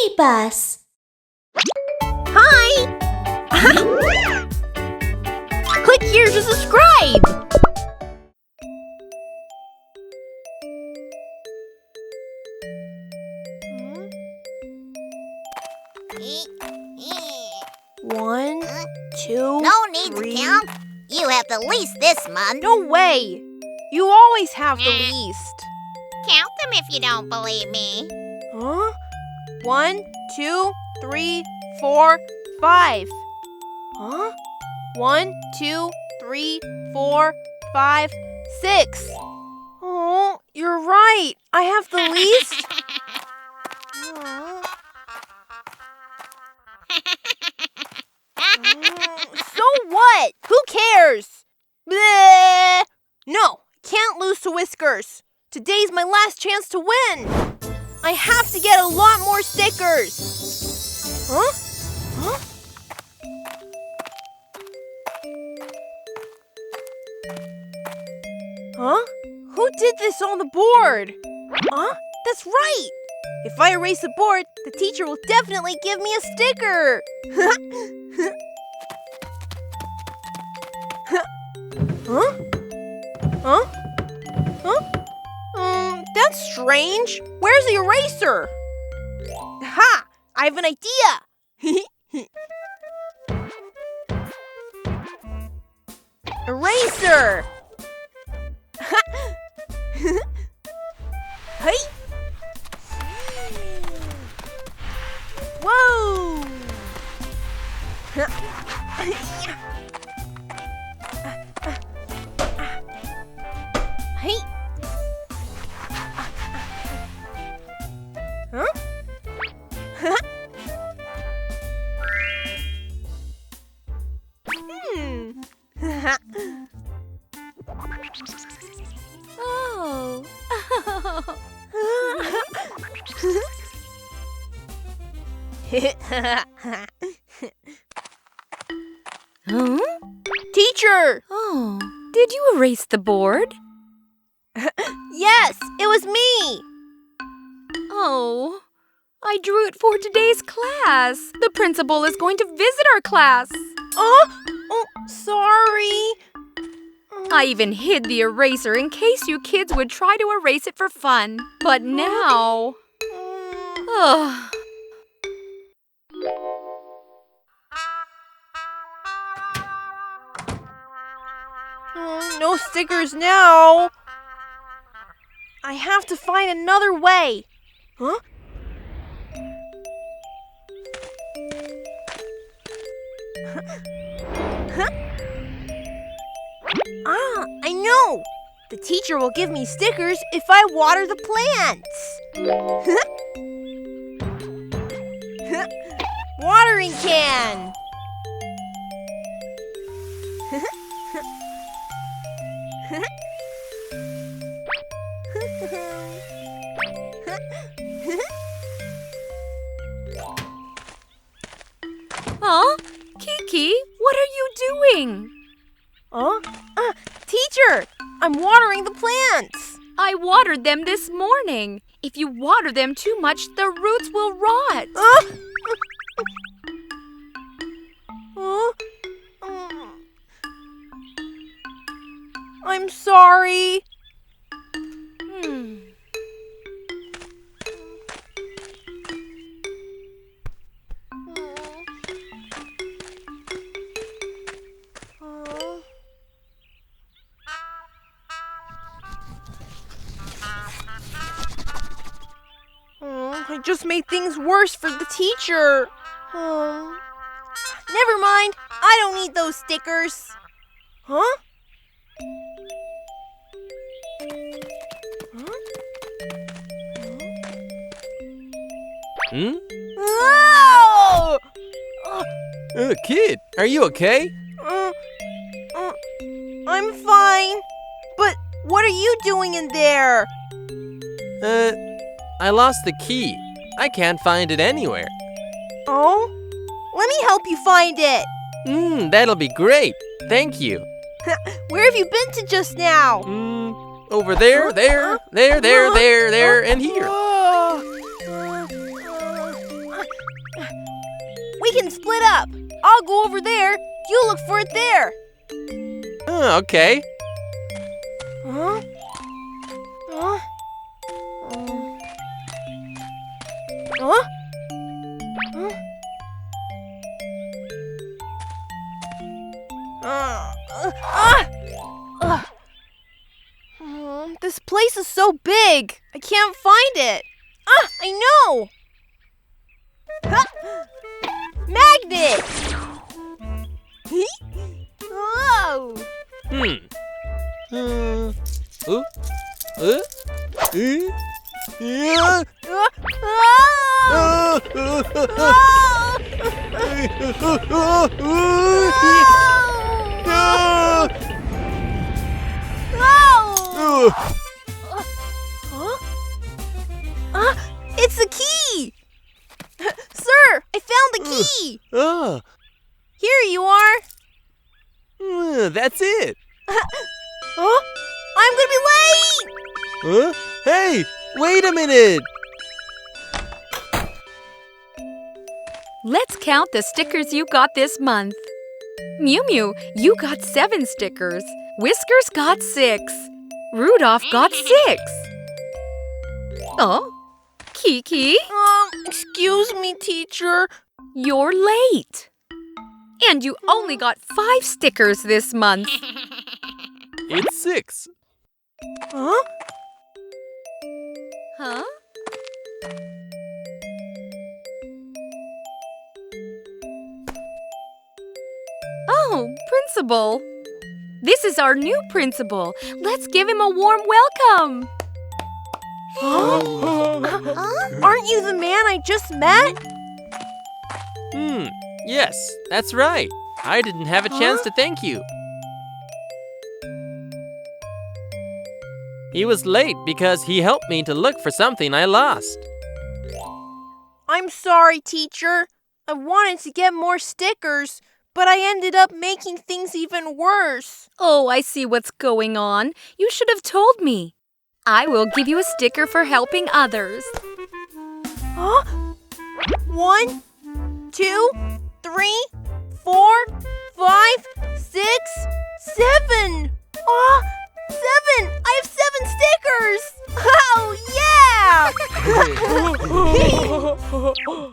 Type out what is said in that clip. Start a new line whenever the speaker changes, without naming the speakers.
BabyBus.
Hi! Click here to subscribe! One, two,
No need
three.
to count. You have the least this month.
No way! You always have the least.
Count them if you don't believe me.
Huh? 1, 2, 3, 4, 5. Huh? 1, 2, 3, 4, 5, 6. Oh, you're right. I have the least. So what? Who cares? Bleh. No, can't lose to Whiskers. Today's my last chance to win. I have to get a lot more stickers. Huh? Huh? Huh? Who did this on the board? Huh? That's right. If I erase the board, the teacher will definitely give me a sticker. Huh? Huh? Huh? That's strange. Where's the eraser? Ha! I have an idea. Eraser! Hey! Whoa! Hey! Huh? Oh.
Huh?
Teacher!
Oh, did you erase the board?
Yes, it was me!
Oh, I drew it for today's class. The principal is going to visit our class.
Oh, sorry.
I even hid the eraser in case you kids would try to erase it for fun. But now... Ugh.
No stickers now. I have to find another way. Huh? Ah, I know! The teacher will give me stickers if I water the plants. Watering can!
Huh? Kiki, what are you doing?
Huh? Teacher, I'm watering the plants.
I watered them this morning. If you water them too much, the roots will rot.
I'm sorry. I just made things worse for the teacher. Never mind. I don't need those stickers. Huh?
Hmm?
Oh!
Kid, are you okay?
I'm fine. But what are you doing in there?
I lost the key. I can't find it anywhere.
Oh? Let me help you find it.
That'll be great. Thank you.
Where have you been to just now?
Over there, there, and here.
We can split up. I'll go over there. You look for it there.
Okay.
Huh? Huh? Huh? This place is so big. I can't find it. I know. Magnet. Oh.
Yeah.
It's the key! Sir, I found the key! Here you are!
That's it!
I'm gonna be late!
Hey, wait a minute!
Let's count the stickers you got this month. Mew Mew, you got 7 stickers. Whiskers got 6. Rudolph got 6. Oh, Kiki?
Excuse me, teacher.
You're late. And you only got 5 stickers this month.
It's 6.
Huh?
Huh? Oh, Principal. This is our new principal. Let's give him a warm welcome.
Aren't you the man I just met?
Yes, that's right. I didn't have a chance to thank you. He was late because he helped me to look for something I lost.
I'm sorry, teacher. I wanted to get more stickers, but I ended up making things even worse.
Oh, I see what's going on. You should have told me. I will give you a sticker for helping others.
1, 2, 3, 4, 5, 6, 7. 7! I have 7 stickers! Oh, yeah!